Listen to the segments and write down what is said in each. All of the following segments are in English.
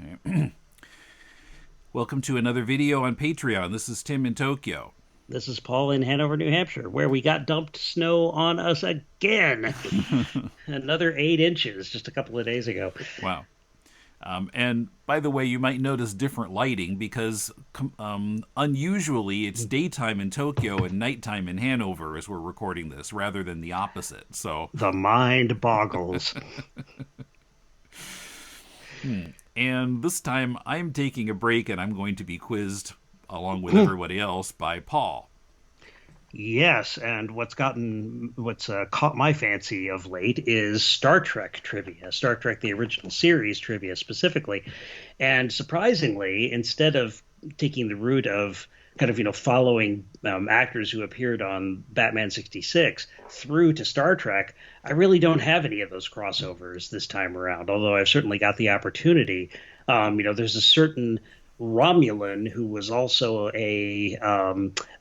Okay. Welcome to another video on Patreon. This is Tim in Tokyo. This is Paul in Hanover, New Hampshire, where we got dumped snow on us again. Another 8 inches just a couple of days ago. Wow. And by the way, you might notice different lighting because unusually it's daytime in Tokyo and nighttime in Hanover as we're recording this, rather than the opposite. So The mind boggles. And this time I'm taking a break and I'm going to be quizzed along with everybody else by Paul. Yes, and what's caught my fancy of late is Star Trek trivia, Star Trek the original series trivia specifically. And surprisingly, instead of taking the route of following actors who appeared on Batman 66 through to Star Trek, I really don't have any of those crossovers this time around, although I've certainly got the opportunity. There's a certain Romulan who was also a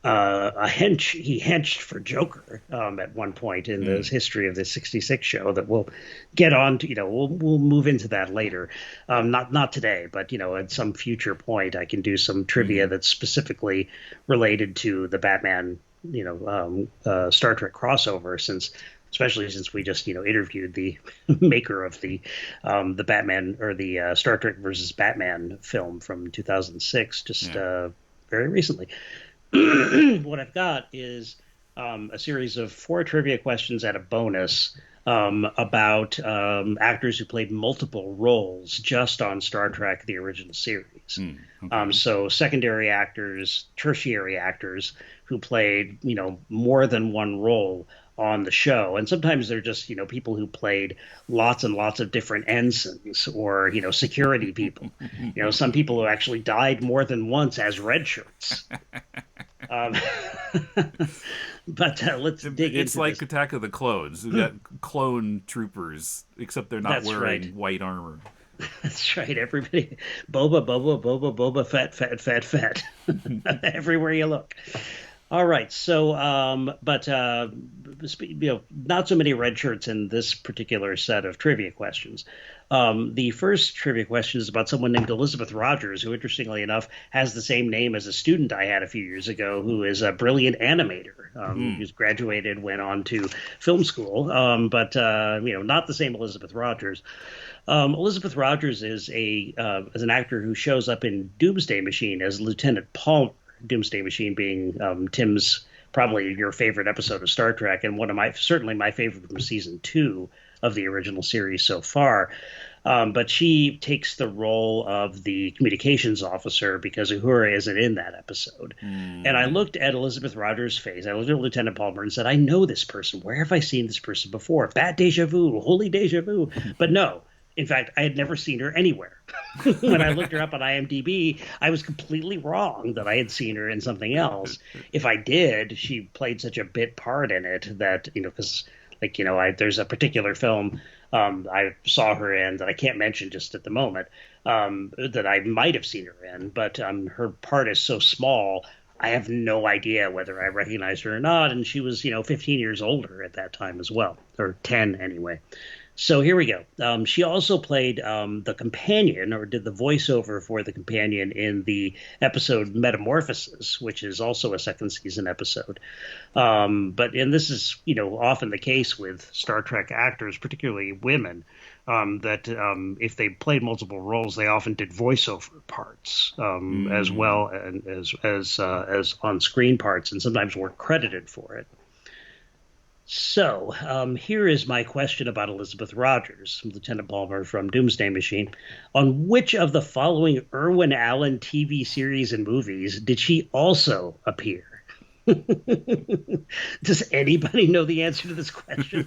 hench. He henched for Joker at one point in the history of the '66 show that we'll get on to. We'll move into that later. Not today, but at some future point, I can do some trivia that's specifically related to the Batman, Star Trek crossover, especially since we just interviewed the maker of the Batman or the Star Trek versus Batman film from 2006 very recently. What I've got is a series of 4 trivia questions and a bonus about actors who played multiple roles just on Star Trek the original series. Okay. So secondary actors, tertiary actors who played more than one role on the show. And sometimes they're just, people who played lots and lots of different ensigns or, security people. Some people who actually died more than once as red shirts. But let's dig into It's like this. Attack of the Clones. We've got clone troopers, except they're not That's wearing right. white armor. That's right. Everybody, Boba, fat. Everywhere you look. All right. So, not so many red shirts in this particular set of trivia questions. The first trivia question is about someone named Elizabeth Rogers, who, interestingly enough, has the same name as a student I had a few years ago, who is a brilliant animator, who's graduated, went on to film school, but not the same Elizabeth Rogers. Elizabeth Rogers is an actor who shows up in Doomsday Machine as Lieutenant Palmer. Doomsday Machine being Tim's probably your favorite episode of Star Trek, and certainly my favorite from season 2 of the original series so far. But she takes the role of the communications officer because Uhura isn't in that episode. And I looked at Elizabeth Rogers' face. I looked at Lieutenant Palmer and said, I know this person. Where have I seen this person before? Bad deja vu, holy deja vu. But no. In fact, I had never seen her anywhere. When I looked her up on IMDb, I was completely wrong that I had seen her in something else. If I did, she played such a bit part in it that, because, there's a particular film I saw her in that I can't mention just at the moment that I might have seen her in, but her part is so small, I have no idea whether I recognized her or not. And she was, 15 years older at that time as well, or 10 anyway. So here we go. She also played the companion, or did the voiceover for the companion in the episode Metamorphosis, which is also a second season episode. And this is, often the case with Star Trek actors, particularly women, that if they played multiple roles, they often did voiceover parts as well as on-screen parts, and sometimes were credited for it. So here is my question about Elizabeth Rogers, Lieutenant Palmer from Doomsday Machine. On which of the following Irwin Allen TV series and movies did she also appear? Does anybody know the answer to this question?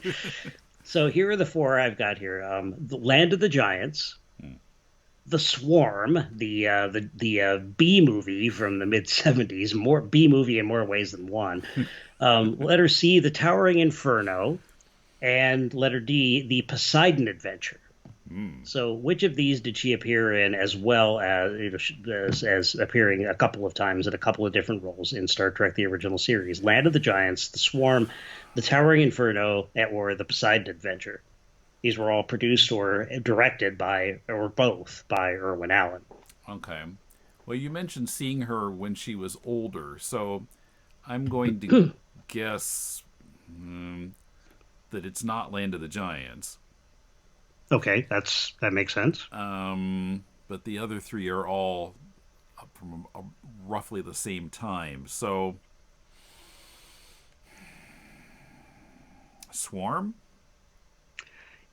So here are the 4 I've got here. The Land of the Giants, The Swarm, the B movie from the mid-'70s, more B movie in more ways than one. Letter C, The Towering Inferno, and letter D, The Poseidon Adventure. So which of these did she appear in, as well as appearing a couple of times in a couple of different roles in Star Trek the original series? Land of the Giants, The Swarm, The Towering Inferno, or The Poseidon Adventure? These were all produced or directed by, or both, by Irwin Allen. Okay. Well, you mentioned seeing her when she was older, so I'm going to guess that it's not Land of the Giants. Okay, that makes sense. But the other three are all from roughly the same time. So, Swarm?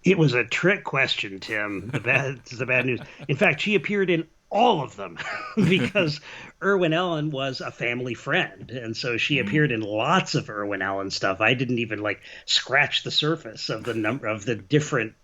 It was a trick question, Tim. The bad news. In fact, she appeared in all of them because Irwin Allen was a family friend, and so she appeared in lots of Irwin Allen stuff. I didn't even like scratch the surface of the number of the different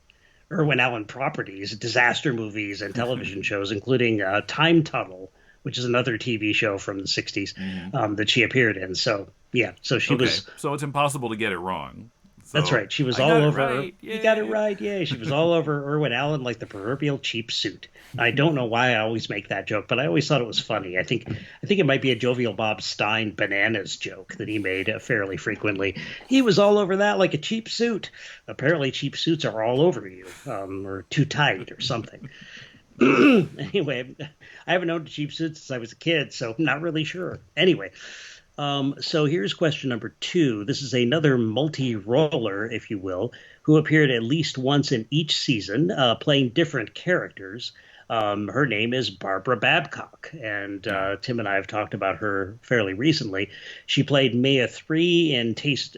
Irwin Allen properties, disaster movies, and television shows, including Time Tunnel, which is another TV show from the '60s that she appeared in. So yeah, so she Okay, was. so it's impossible to get it wrong. That's So right. She was I all got it over. right. You got it Yay. right. Yeah, she was all over Irwin Allen like the proverbial cheap suit. I don't know why I always make that joke, but I always thought it was funny. I think it might be a Jovial Bob Stein bananas joke that he made fairly frequently. He was all over that like a cheap suit. Apparently, cheap suits are all over you, or too tight, or something. Anyway, I haven't owned a cheap suit since I was a kid, so I'm not really sure. Anyway. So here's question number 2. This is another multi-roller, if you will, who appeared at least once in each season, playing different characters. Her name is Barbara Babcock, and Tim and I have talked about her fairly recently. She played Maya 3 in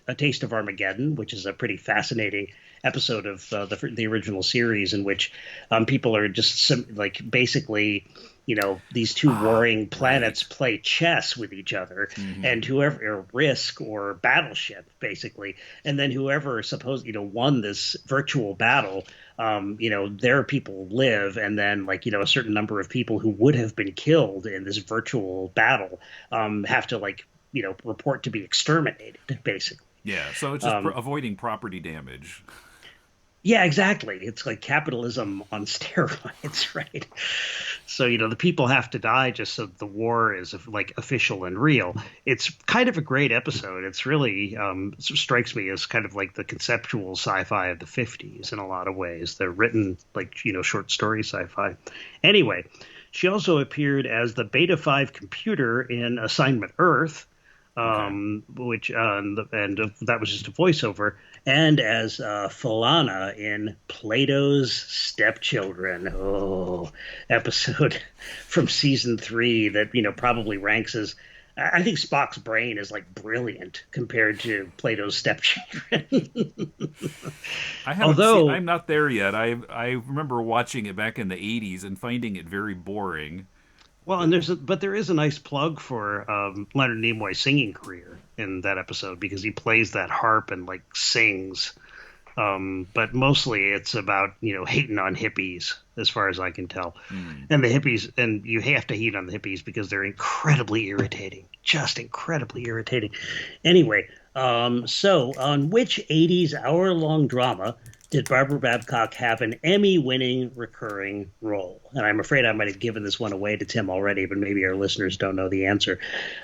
A Taste of Armageddon, which is a pretty fascinating episode of the original series in which people are just like basically these two warring planets play chess with each other, and whoever, or Risk or Battleship, basically, and then whoever won this virtual battle, their people live, and then a certain number of people who would have been killed in this virtual battle have to report to be exterminated, basically. Yeah, so it's just avoiding property damage. Yeah, exactly. It's like capitalism on steroids, right? So, the people have to die just so the war is like official and real. It's kind of a great episode. It's really strikes me as kind of like the conceptual sci-fi of the 50s in a lot of ways. They're written like, short story sci-fi. Anyway, she also appeared as the Beta 5 computer in Assignment Earth, which that was just a voiceover, and as Falana in Plato's Stepchildren, episode from season 3 that probably ranks as, I think Spock's brain is like brilliant compared to Plato's Stepchildren. I'm not there yet. I remember watching it back in the '80s and finding it very boring. Well, and there is a nice plug for Leonard Nimoy's singing career in that episode because he plays that harp and sings. But mostly it's about hating on hippies, as far as I can tell, and the hippies. And you have to hate on the hippies because they're incredibly irritating, just incredibly irritating. Anyway, so on which '80s hour-long drama did Barbara Babcock have an Emmy-winning recurring role? And I'm afraid I might have given this one away to Tim already, but maybe our listeners don't know the answer.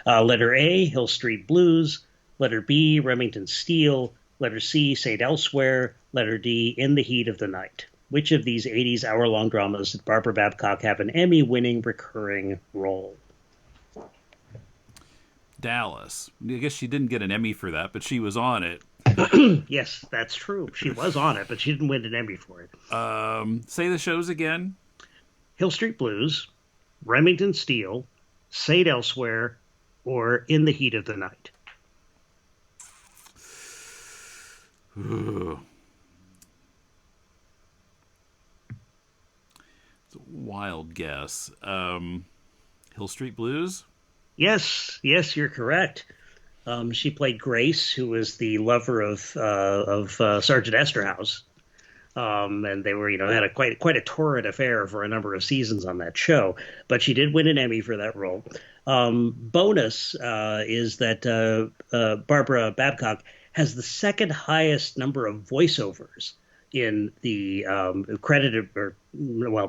Letter A, Hill Street Blues. Letter B, Remington Steele. Letter C, St. Elsewhere. Letter D, In the Heat of the Night. Which of these '80s hour-long dramas did Barbara Babcock have an Emmy-winning recurring role? Dallas. I guess she didn't get an Emmy for that, but she was on it. Yes, that's true. She was on it, but she didn't win an Emmy for it. Say the shows again. Hill Street Blues, Remington Steele, St. Elsewhere, or In the Heat of the Night. It's a wild guess. Hill Street Blues? Yes, you're correct. She played Grace, who was the lover of Sergeant Esterhaus, and they were, had a quite a torrid affair for a number of seasons on that show. But she did win an Emmy for that role. Bonus is that Barbara Babcock has the second highest number of voiceovers in the credited, or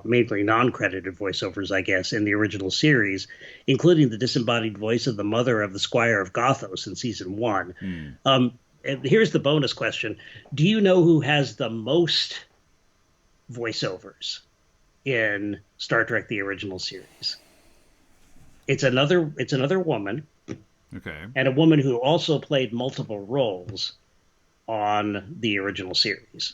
mainly non-credited voiceovers, I guess, in the original series, including the disembodied voice of the mother of the Squire of Gothos in season 1. And here's the bonus question. Do you know who has the most voiceovers in Star Trek: The Original Series. It's another woman, Okay. and a woman who also played multiple roles on the original series.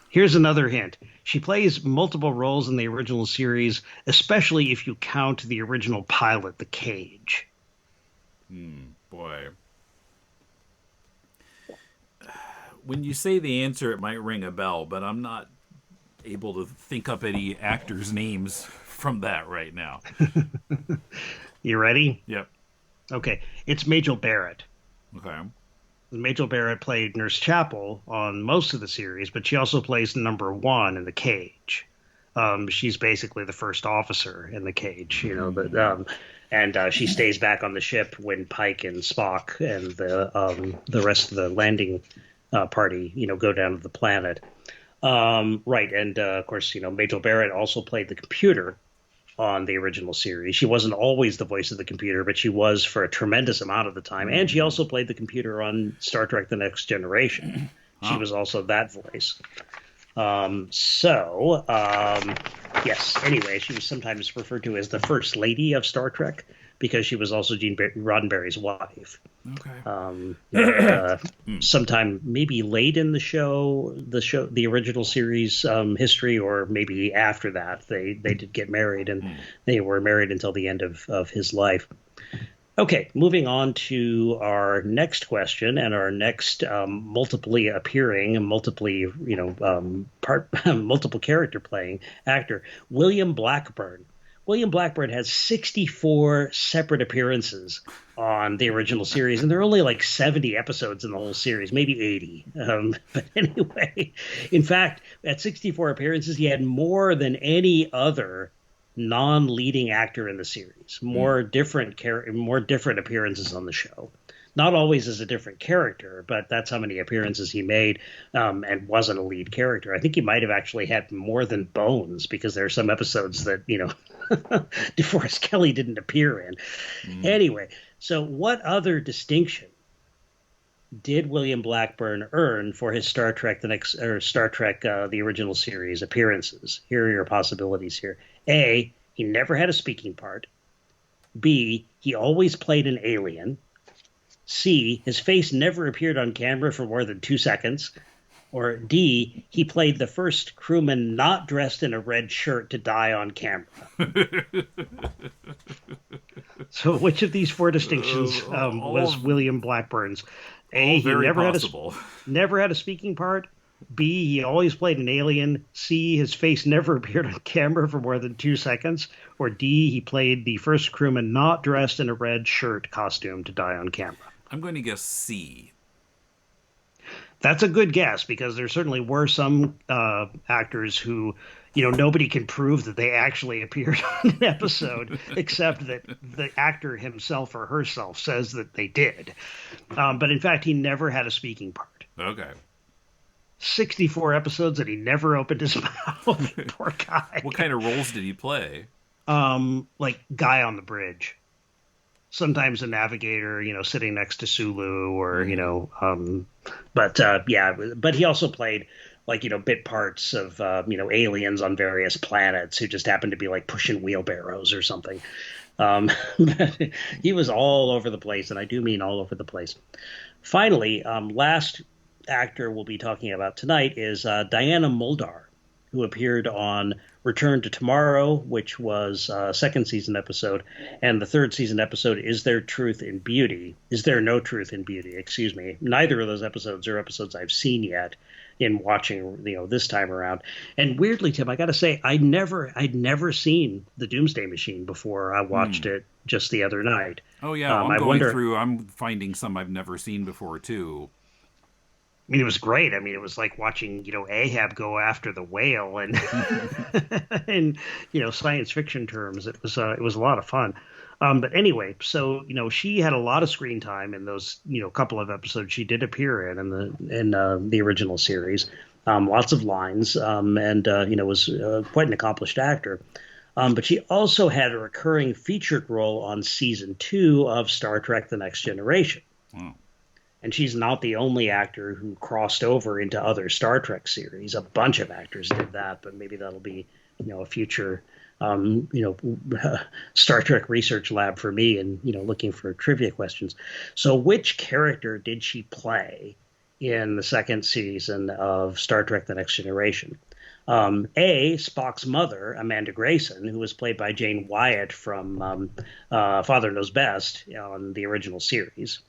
Here's another hint. She plays multiple roles in the original series, especially if you count the original pilot, The Cage. Boy. When you say the answer, it might ring a bell, but I'm not able to think up any actors' names from that right now. You ready? Yep. Okay. It's Majel Barrett. Okay. Majel Barrett played Nurse Chapel on most of the series, but she also plays number one in The Cage. She's basically the first officer in The Cage, and she stays back on the ship when Pike and Spock and the rest of the landing party, go down to the planet. Right, and of course, Majel Barrett also played the computer on the original series. She wasn't always the voice of the computer, but she was for a tremendous amount of the time. And she also played the computer on Star Trek: The Next Generation. She was also that voice. Yes, anyway, she was sometimes referred to as the First Lady of Star Trek because she was also Gene Roddenberry's wife. Okay. Sometime maybe late in the original series history, or maybe after that, they did get married, and they were married until the end of his life. Okay, moving on to our next question and our next multiply appearing, multiple character playing actor, William Blackburn. William Blackburn has 64 separate appearances on the original series, and there are only like 70 episodes in the whole series, maybe 80. But anyway, in fact, at 64 appearances, he had more than any other non-leading actor in the series. More different appearances on the show. Not always as a different character, but that's how many appearances he made, and wasn't a lead character. I think he might have actually had more than Bones, because there are some episodes that, DeForest Kelley didn't appear in. Anyway, so what other distinction did William Blackburn earn for his Star Trek the original series appearances? Here are your possibilities here. A, he never had a speaking part. B, he always played an alien. C, his face never appeared on camera for more than 2 seconds. Or D, he played the first crewman not dressed in a red shirt to die on camera. So which of these four distinctions was William Blackburn's? A, he never had a speaking part. B, he always played an alien. C, his face never appeared on camera for more than 2 seconds. Or D, he played the first crewman not dressed in a red shirt costume to die on camera. I'm going to guess C. That's a good guess, because there certainly were some actors who, nobody can prove that they actually appeared on an episode, except that the actor himself or herself says that they did. But in fact, he never had a speaking part. Okay. 64 episodes and he never opened his mouth. Poor guy. What kind of roles did he play? Like guy on the bridge. Sometimes a navigator, sitting next to Sulu, or but he also played bit parts of aliens on various planets who just happened to be like pushing wheelbarrows or something. He was all over the place, and I do mean all over the place. Finally, last actor we'll be talking about tonight is Diana Muldaur, who appeared on Return to Tomorrow, which was a second season episode, and the third season episode, Is There No Truth in Beauty? Excuse me. Neither of those episodes are episodes I've seen yet in watching, this time around. And weirdly, Tim, I got to say, I'd never seen The Doomsday Machine before I watched it just the other night. Oh yeah, I'm finding some I've never seen before too. I mean, it was great. I mean, it was like watching, Ahab go after the whale, and in science fiction terms, it was a lot of fun. But anyway, so she had a lot of screen time in those couple of episodes she did appear in the original series. Lots of lines, and was quite an accomplished actor. But she also had a recurring featured role on season 2 of Star Trek: The Next Generation. Wow. And she's not the only actor who crossed over into other Star Trek series. A bunch of actors did that, but maybe that'll be, a future, Star Trek research lab for me, and looking for trivia questions. So, which character did she play in the second season of Star Trek: The Next Generation? A, Spock's mother, Amanda Grayson, who was played by Jane Wyatt from Father Knows Best on the original series.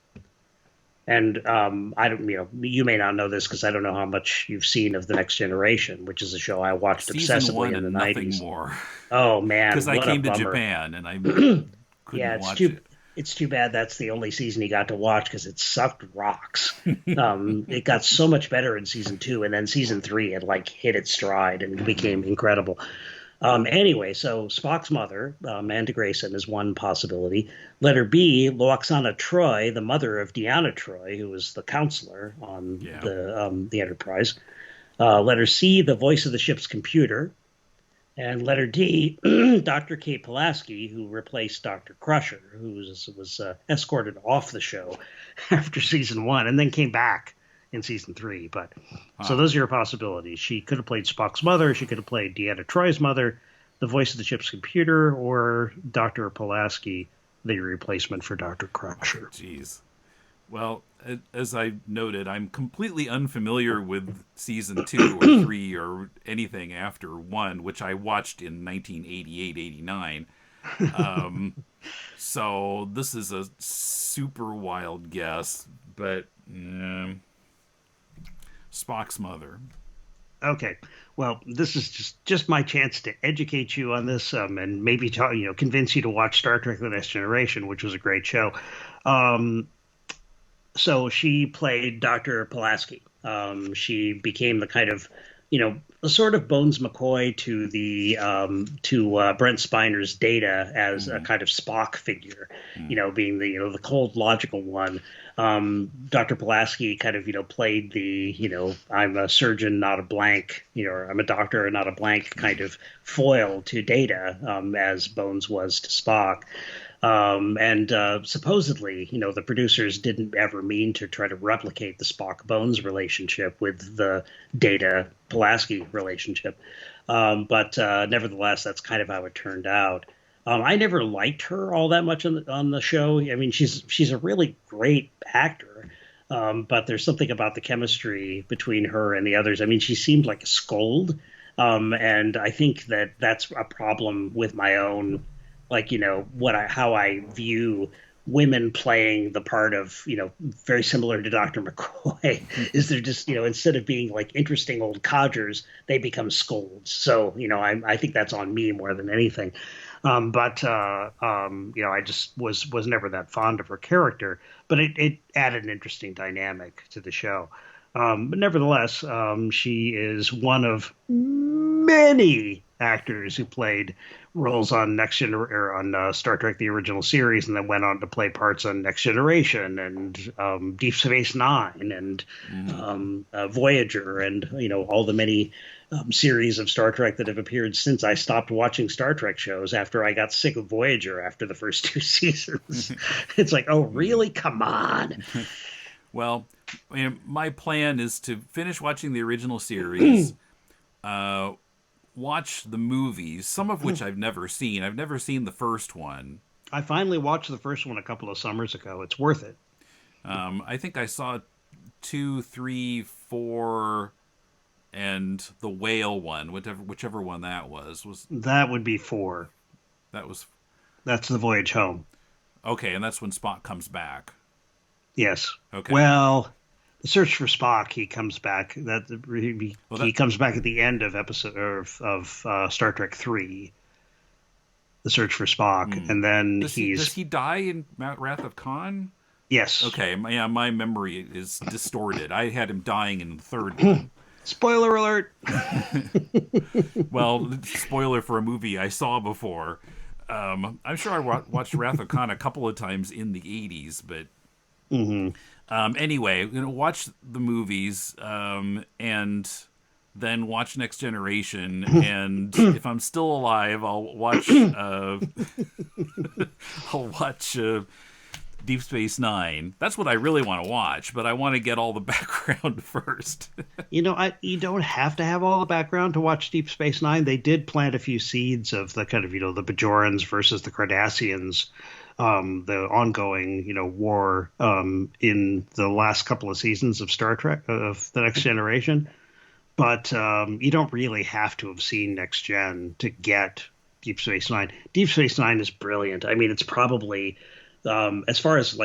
And I don't, you may not know this because I don't know how much you've seen of The Next Generation, which is a show I watched Season obsessively one in the and nothing 90s. more. Oh man, Because I what a came to bummer. Japan and I Yeah, couldn't watch it. it's too bad that's the only season you got to watch because it sucked rocks. It got so much better in season 2, and then season 3 it like hit its stride and became incredible. Anyway, so Spock's mother, Amanda Grayson, is one possibility. Letter B, Loxana Troy, the mother of Deanna Troy, who was the counselor on Yeah. the Enterprise. Letter C, the voice of the ship's computer. And letter D, Dr. Kate Pulaski, who replaced Dr. Crusher, who was escorted off the show after season 1 and then came back in season 3. But so those are your possibilities. She could have played Spock's mother. She could have played Deanna Troy's mother, the voice of the ship's computer, or Dr. Pulaski, the replacement for Dr. Crusher. Jeez. Well, as I noted, I'm completely unfamiliar with season 2 or 3 or anything after 1, which I watched in 1988-89. So this is a super wild guess, but Spock's mother. Okay. Well, this is just my chance to educate you on this, and maybe convince you to watch Star Trek: The Next Generation, which was a great show. So she played Dr. Pulaski. She became the kind of, sort of Bones McCoy to the Brent Spiner's Data as a kind of Spock figure, being the cold logical one. Dr. Pulaski kind of played the I'm a surgeon, not a blank, or I'm a doctor, not a blank kind of foil to Data, as Bones was to Spock. And supposedly, the producers didn't ever mean to try to replicate the Spock-Bones relationship with the Data-Pulaski relationship. But nevertheless, that's kind of how it turned out. I never liked her all that much on the show. I mean, she's a really great actor. But there's something about the chemistry between her and the others. I mean, she seemed like a scold. And I think that's a problem with my own, how I view women playing the part of, very similar to Dr. McCoy, is they're just, instead of being like interesting old codgers, they become scolds. So, I think that's on me more than anything. But I just was never that fond of her character, but it added an interesting dynamic to the show. But nevertheless, she is one of many actors who played roles on Star Trek: The Original Series, and then went on to play parts on Next Generation and Deep Space Nine and Voyager, and all the many series of Star Trek that have appeared since I stopped watching Star Trek shows after I got sick of Voyager after the first 2 seasons. It's like, oh, really? Come on. Well, my plan is to finish watching the original series, watch the movies, some of which I've never seen. I've never seen the first one. I finally watched the first one a couple of summers ago. It's worth it. I think I saw 2, 3, 4, and the whale one, whichever one that was. That would be 4. That's the Voyage Home. Okay, and that's when Spock comes back. Yes. Okay. Well, the Search for Spock, he comes back. He comes back at the end of Star Trek 3. The Search for Spock, and then does he die in Wrath of Khan? Yes. Okay. My memory is distorted. I had him dying in the third one. Spoiler alert. Well, spoiler for a movie I saw before. I'm sure I watched Wrath of Khan a couple of times in the 80s, but anyway, watch the movies and then watch Next Generation, and if I'm still alive, I'll watch Deep Space Nine. That's what I really want to watch, but I want to get all the background first. You don't have to have all the background to watch Deep Space Nine. They did plant a few seeds of the kind of, the Bajorans versus the Cardassians, the ongoing, war in the last couple of seasons of Star Trek, of The Next Generation. But you don't really have to have seen Next Gen to get Deep Space Nine. Deep Space Nine is brilliant. I mean, it's probably as far as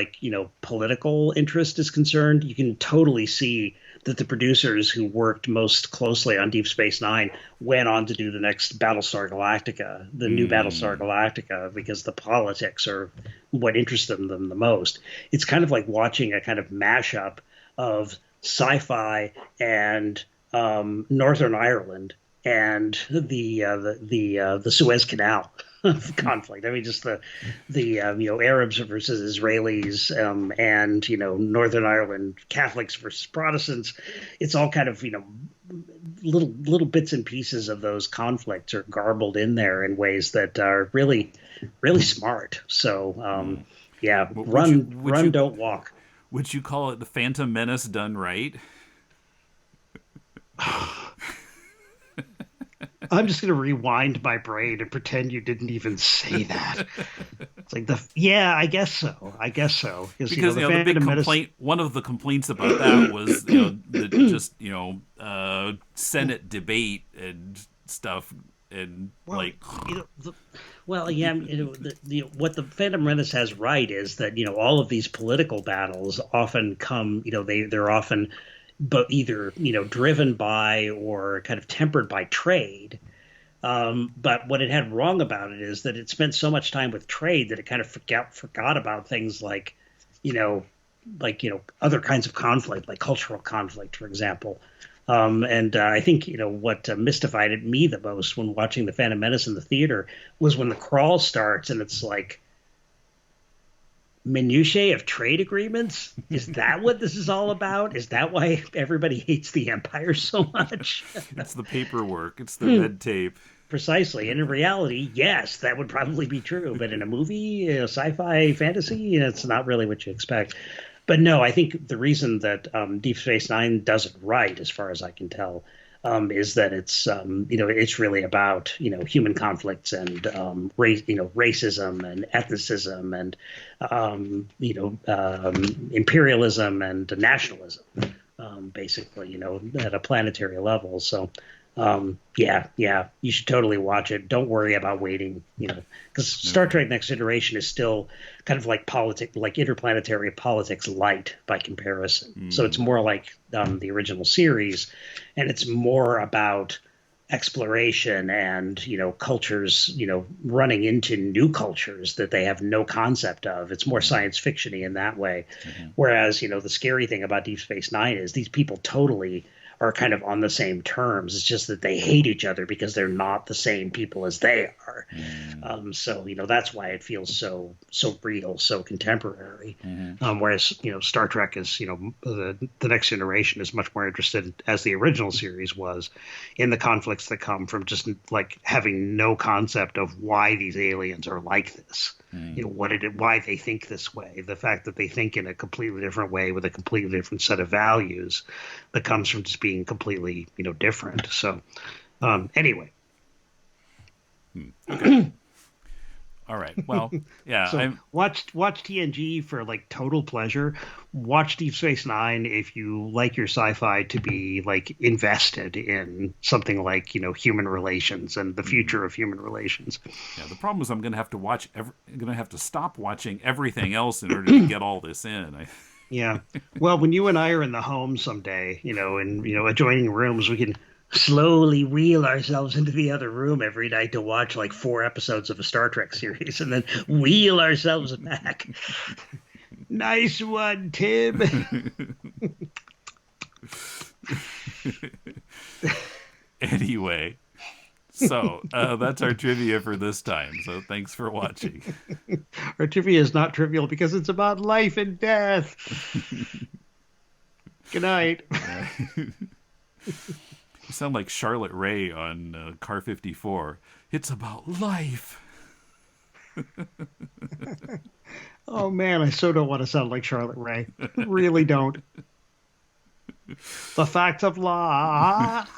political interest is concerned, you can totally see that the producers who worked most closely on Deep Space Nine went on to do the next Battlestar Galactica, the new Battlestar Galactica, because the politics are what interested them the most. It's kind of like watching a kind of mashup of sci-fi and Northern Ireland and the Suez Canal conflict. I mean, just the Arabs versus Israelis, and Northern Ireland Catholics versus Protestants. It's all kind of little bits and pieces of those conflicts are garbled in there in ways that are really really smart. So yeah, run, don't walk. Would you call it the Phantom Menace done right? I'm just going to rewind my brain and pretend you didn't even say that. It's like I guess so. Because the big complaint, one of the complaints about that was Senate debate and stuff, and what the Phantom Menace has right is that all of these political battles often come, they're often but either driven by or kind of tempered by trade. But what it had wrong about it is that it spent so much time with trade that it kind of forgot about things like other kinds of conflict, like cultural conflict, for example. And I think what mystified me the most when watching the Phantom Menace in the theater was when the crawl starts and it's like, minutiae of trade agreements? Is that what this is all about? Is that why everybody hates the Empire so much? It's the paperwork. It's the red tape. Precisely. And in reality, yes, that would probably be true. But in a movie, sci-fi, fantasy, it's not really what you expect. But no, I think the reason that Deep Space Nine does it right, as far as I can tell, is that it's really about human conflicts and racism and ethnicism and imperialism and nationalism, basically at a planetary level. So yeah, you should totally watch it. Don't worry about waiting, because Star Trek Next Generation is still kind of like interplanetary politics light by comparison. So it's more like the original series, and it's more about exploration and cultures running into new cultures that they have no concept of. It's more science fiction-y in that way. Whereas the scary thing about Deep Space Nine is these people totally are kind of on the same terms. It's just that they hate each other because they're not the same people as they are. So that's why it feels so real, so contemporary. Whereas Star Trek is the Next Generation is much more interested, as the original series was, in the conflicts that come from just like having no concept of why these aliens are like this. Why they think this way, the fact that they think in a completely different way with a completely different set of values that comes from just being completely, different. So, anyway. Okay. All right. Well, yeah. So watch TNG for total pleasure. Watch Deep Space Nine if you like your sci-fi to be invested in something like human relations and the future of human relations. Yeah. The problem is I'm going to have to stop watching everything else in order to get all this in. Yeah. Well, when you and I are in the home someday, in adjoining rooms, we can slowly wheel ourselves into the other room every night to watch 4 episodes of a Star Trek series and then wheel ourselves back. Nice one, Tim. Anyway, so that's our trivia for this time. So thanks for watching. Our trivia is not trivial because it's about life and death. Good night. You sound like Charlotte Rae on Car 54. It's about life. Oh man, I so don't want to sound like Charlotte Rae. Really don't. The fact of life.